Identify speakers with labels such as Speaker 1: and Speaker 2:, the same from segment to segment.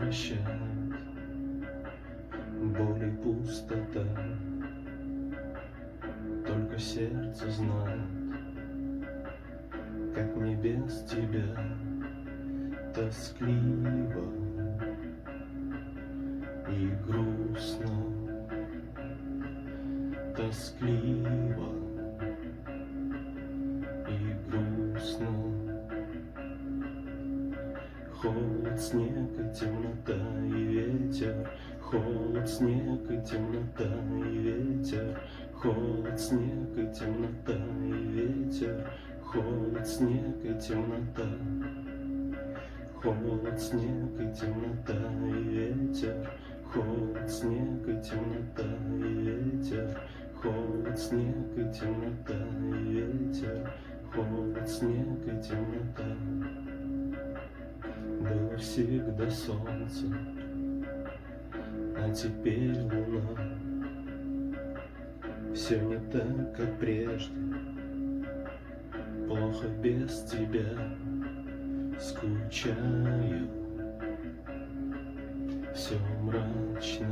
Speaker 1: возвращает боль и пустота. Только сердце знает, как мне без тебя тоскливо и грустно, тоскливо и грустно. Холод, снег и темнота и ветер, холод, снег и темнота и ветер, холод, снег и темнота и ветер, холод, снег и темнота, холод, снег и темнота и ветер, холод, снег и темнота и ветер, холод, снег и темнота и ветер, холод, снег и темнота. Было всегда солнце, а теперь луна. Все не так, как прежде, плохо без тебя. Скучаю, все мрачно.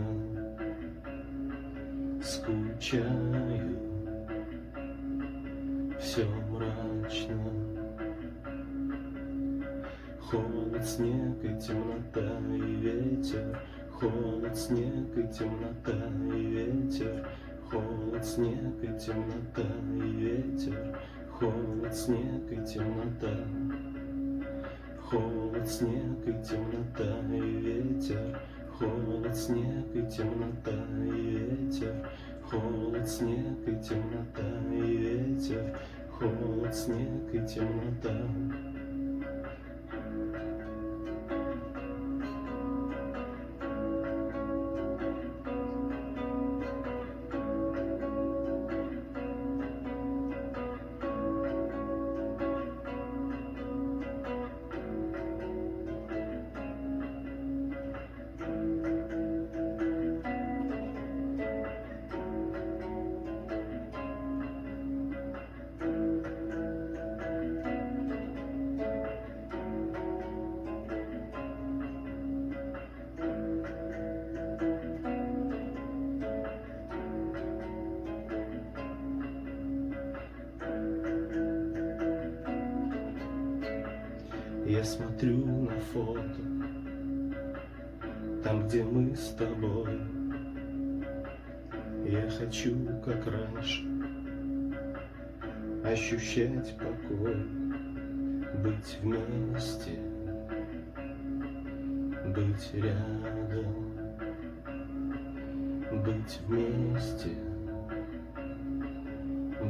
Speaker 1: Скучаю, все мрачно. Холод, снег и темнота и ветер, холод, снег и темнота и ветер, холод, снег и темнота и ветер, холод, снег и темнота, холод, снег и темнота и ветер, холод, снег и темнота и ветер, холод, снег и темнота и ветер, холод, снег и темнота. Я смотрю на фото, там, где мы с тобой. Я хочу, как раньше, ощущать покой, быть вместе, быть рядом, быть вместе,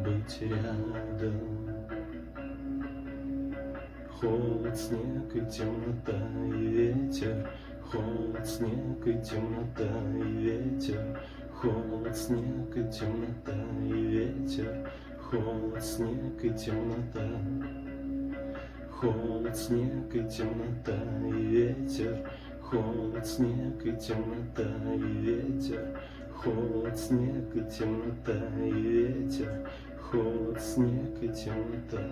Speaker 1: быть рядом. Холод, снег и темнота и ветер, холод, снег и темнота и ветер, холод, снег и темнота и ветер, холод, снег и темнота, холод, снег и темнота и ветер, холод, снег и темнота и ветер, холод, снег и темнота и ветер, холод, снег и темнота.